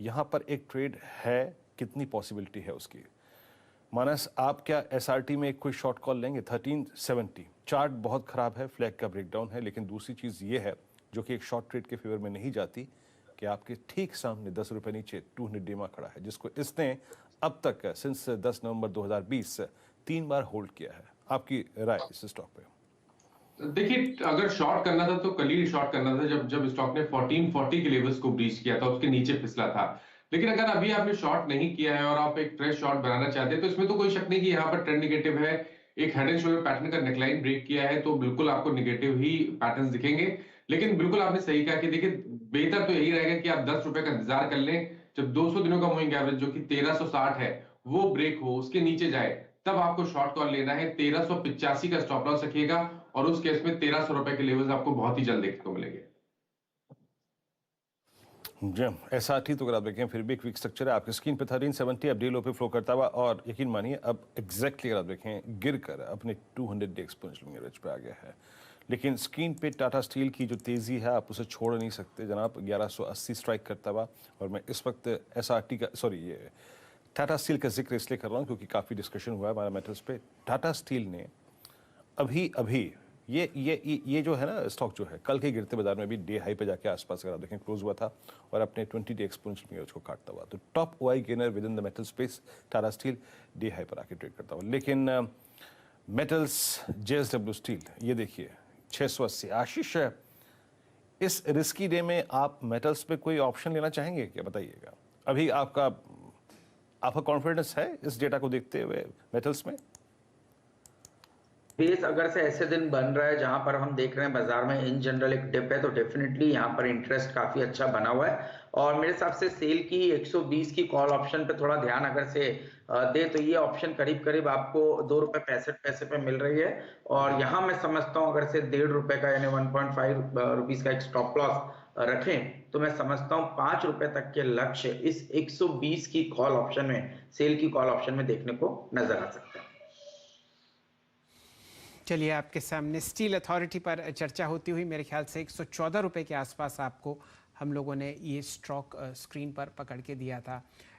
यहाँ पर एक ट्रेड है, कितनी पॉसिबिलिटी है उसकी? मानस, आप क्या एसआरटी में कोई शॉर्ट कॉल लेंगे? 1370 चार्ट बहुत खराब है, फ्लैग का ब्रेकडाउन है, लेकिन दूसरी चीज़ ये है जो कि एक शॉर्ट ट्रेड के फेवर में नहीं जाती कि आपके ठीक सामने 10 रुपये नीचे 200 डीमा खड़ा है, जिसको इसने अब तक सिंस 10 नवंबर 2020 3 बार होल्ड किया है। आपकी राय इस स्टॉक पे? देखिए, अगर शॉर्ट करना था तो कल ही शॉर्ट करना था, जब जब स्टॉक ने 1440 के लेवल्स को ब्रीच किया था, उसके नीचे फिसला था। लेकिन अगर अभी आपने शॉर्ट नहीं किया है और आप एक फ्रेश शॉर्ट बनाना चाहते हैं, तो इसमें तो कोई शक नहीं कि यहाँ पर ट्रेंड निगेटिव है। एक हेड एंड शोल्डर पैटर्न का नेकलाइन ब्रेक किया है, तो बिल्कुल आपको निगेटिव ही पैटर्न्स दिखेंगे। लेकिन बिल्कुल आपने सही कहा कि देखिए, बेहतर तो यही रहेगा कि आप 10 रुपए का इंतजार कर लें। जब 200 दिनों का मूविंग एवरेज जो कि 1360 है वो ब्रेक हो, उसके नीचे जाए, तब आपको शॉर्ट कॉल लेना है। 1385 का स्टॉप लॉस रखिएगा, और उस केस में 1300 रुपए के लेवल्स आपको बहुत ही जल्द देखने को मिलेंगे। जी, ऐसा ठीक, तो अगर आप देखें फिर भी एक वीक स्ट्रक्चर है। आपकी स्क्रीन पे 1370 अब डे लो पे फ्लो करता हुआ, और यकीन मानिए अब एग्जैक्टली अगर आप देखें गिर कर अपने 200 डे एक्सपोनेंशियल एवरेज पे आ गया है। लेकिन स्क्रीन पे टाटा स्टील की जो तेज़ी है आप उसे छोड़ नहीं सकते जनाब। 1180 स्ट्राइक करता हुआ, और मैं इस वक्त एसआरटी का ये टाटा स्टील का जिक्र इसलिए कर रहा हूँ क्योंकि काफ़ी डिस्कशन हुआ है हमारा मेटल्स पे। टाटा स्टील ने अभी अभी ये जो है ना स्टॉक जो है, कल के गिरते बाजार में भी डे हाई पे जाके आसपास अगर आप देखें क्लोज हुआ था और अपने 20 डे एक्सपोनेंशियल एवरेज को काटता हुआ। तो top OI gainer with in the metal space Tata steel day high पर आके ट्रेड करता हुआ। लेकिन मेटल्स जेएसडब्ल्यू स्टील, ये देखिए 680। आशीष, इस रिस्की डे में आप मेटल्स पे कोई ऑप्शन लेना चाहेंगे क्या? बताइएगा। अभी आपका कॉन्फिडेंस है इस डेटा को देखते हुए मेटल्स में? बेस अगर से ऐसे दिन बन रहा है जहां पर हम देख रहे हैं बाजार में इन जनरल एक डिप है, तो डेफिनेटली यहाँ पर इंटरेस्ट काफी अच्छा बना हुआ है। और मेरे हिसाब से सेल की 120 की कॉल ऑप्शन पे थोड़ा ध्यान अगर से दे, तो ये ऑप्शन करीब करीब आपको ₹2.65 पे मिल रही है। और यहाँ मैं समझता हूँ अगर से ₹1.5 का यानी 1.5 रुपीज का एक स्टॉप लॉस रखें, तो मैं समझता हूँ ₹5 तक के लक्ष्य इस 120 की कॉल ऑप्शन में, सेल की कॉल ऑप्शन में देखने को नजर आ सकता है। चलिए, आपके सामने स्टील अथॉरिटी पर चर्चा होती हुई मेरे ख्याल से 114 रुपये के आसपास आपको हम लोगों ने ये स्टॉक स्क्रीन पर पकड़ के दिया था।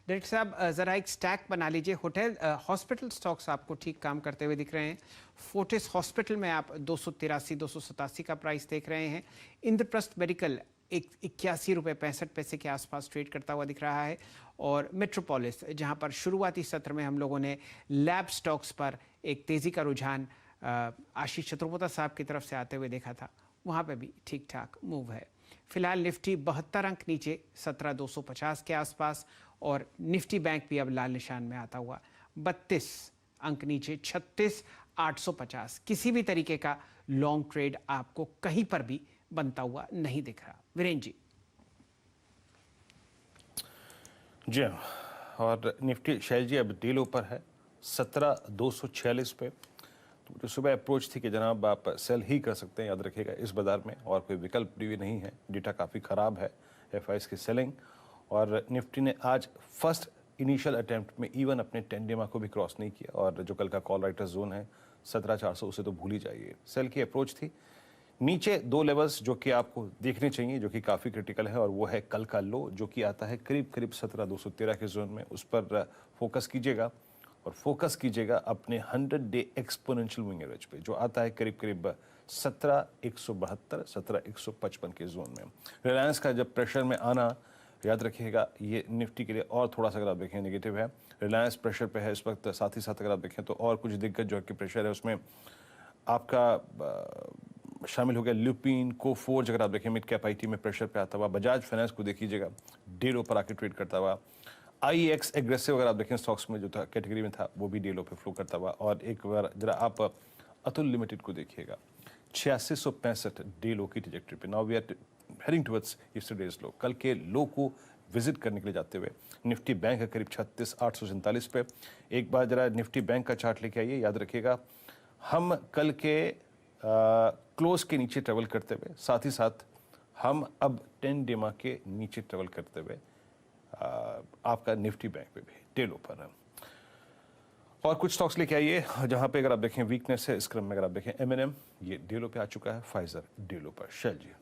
डायरेक्टर साहब, ज़रा एक स्टैक बना लीजिए। होटल हॉस्पिटल स्टॉक्स आपको ठीक काम करते हुए दिख रहे हैं। फोर्टिस हॉस्पिटल में आप 283-287 का प्राइस देख रहे हैं। इंद्रप्रस्थ मेडिकल 81 रुपये 65 पैसे के आसपास ट्रेड करता हुआ दिख रहा है। और मेट्रोपोलिस, जहां पर शुरुआती सत्र में हम लोगों ने लैब स्टॉक्स पर एक तेज़ी का रुझान आशीष चतुर्वेदी साहब की तरफ से आते हुए देखा था, वहाँ पे भी ठीक ठाक मूव है। फिलहाल निफ्टी 72 अंक नीचे 17,250 के आसपास, और निफ्टी बैंक भी अब लाल निशान में आता हुआ 32 अंक नीचे 36,850। किसी भी तरीके का लॉन्ग ट्रेड आपको कहीं पर भी बनता हुआ नहीं दिख रहा। वीरेंद्र जी। जी, और निफ्टी शैल जी अब डील ऊपर है 17,246 पे। तो जो सुबह अप्रोच थी कि जनाब आप सेल ही कर सकते हैं, याद रखिएगा इस बाजार में और कोई विकल्प भी नहीं है। डेटा काफ़ी ख़राब है एफआईएस की सेलिंग, और निफ्टी ने आज फर्स्ट इनिशियल अटैम्प्ट में इवन अपने 10 डेमा को भी क्रॉस नहीं किया। और जो कल का कॉल राइटर जोन है 17,400, उसे तो भूल ही जाइए। सेल की अप्रोच थी। नीचे दो लेवल्स जो कि आपको देखने चाहिए, जो कि काफ़ी क्रिटिकल है, और वो है कल का लो जो कि आता है करीब करीब 17,213 के जोन में। उस पर फोकस कीजिएगा, और फोकस कीजिएगा अपने 100 डे एक्सपोनेंशियल मूविंग एवरेज पे जो आता है करीब करीब 17,172 17,155 के जोन में। रिलायंस का जब प्रेशर में आना, याद रखिएगा ये निफ्टी के लिए और थोड़ा सा अगर आप देखें नेगेटिव है। रिलायंस प्रेशर पे है इस वक्त, साथ ही साथ अगर आप देखें तो और कुछ दिग्गज जो कि प्रेशर है उसमें आपका शामिल हो गया ल्यूपिन, कोफोर्ज। अगर आप देखें मिड कैप आईटी में प्रेशर पे आता हुआ। बजाज फाइनेंस को देखिएगा डेलो पर आके ट्रेड करता हुआ। आईएक्स एग्रेसिव अगर आप देखें स्टॉक्स में जो था कैटेगरी में था, वो भी डेलो पे फ्लो करता हुआ। और एक बार जरा आप अतुल लिमिटेड को देखिएगा 8665 डेलो की ट्रैजेक्टरी पे। Now we are heading towards yesterday's low. कल के लो को विजिट करने के लिए जाते हुए निफ्टी बैंक है करीब 36,847 पे। एक बार जरा निफ्टी बैंक का चार्ट लेके आइए। याद रखिएगा हम कल के क्लोज के नीचे ट्रेवल करते हुए, साथ ही साथ हम अब 10 डेमा के नीचे ट्रेवल करते हुए आपका निफ्टी बैंक पे भी डेलो पर है। और कुछ स्टॉक्स लेके आइए जहां पे अगर आप देखें वीकनेस है इस क्रम में। अगर आप देखें एमएनएम, ये डेलो पे आ चुका है। फाइजर डेलो पर। शैल जी।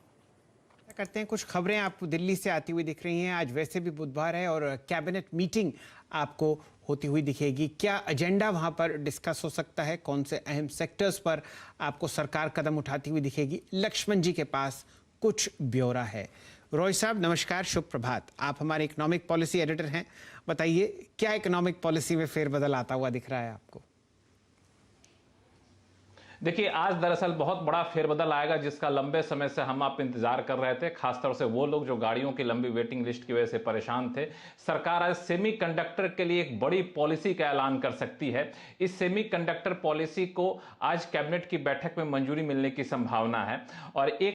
करते हैं, कुछ खबरें आपको दिल्ली से आती हुई दिख रही हैं। आज वैसे भी बुधवार है और कैबिनेट मीटिंग आपको होती हुई दिखेगी। क्या एजेंडा वहां पर डिस्कस हो सकता है? कौन से अहम सेक्टर्स पर आपको सरकार कदम उठाती हुई दिखेगी? लक्ष्मण जी के पास कुछ ब्यौरा है। रॉय साहब नमस्कार, शुभ प्रभात। आप हमारे इकोनॉमिक पॉलिसी एडिटर हैं, बताइए क्या इकोनॉमिक पॉलिसी में फेरबदल आता हुआ दिख रहा है आपको? देखिए, आज दरअसल बहुत बड़ा फेरबदल आएगा जिसका लंबे समय से हम आप इंतजार कर रहे थे, खासतौर से वो लोग जो गाड़ियों की लंबी वेटिंग लिस्ट की वजह से परेशान थे। सरकार आज सेमीकंडक्टर के लिए एक बड़ी पॉलिसी का ऐलान कर सकती है। इस सेमीकंडक्टर पॉलिसी को आज कैबिनेट की बैठक में मंजूरी मिलने की संभावना है और एक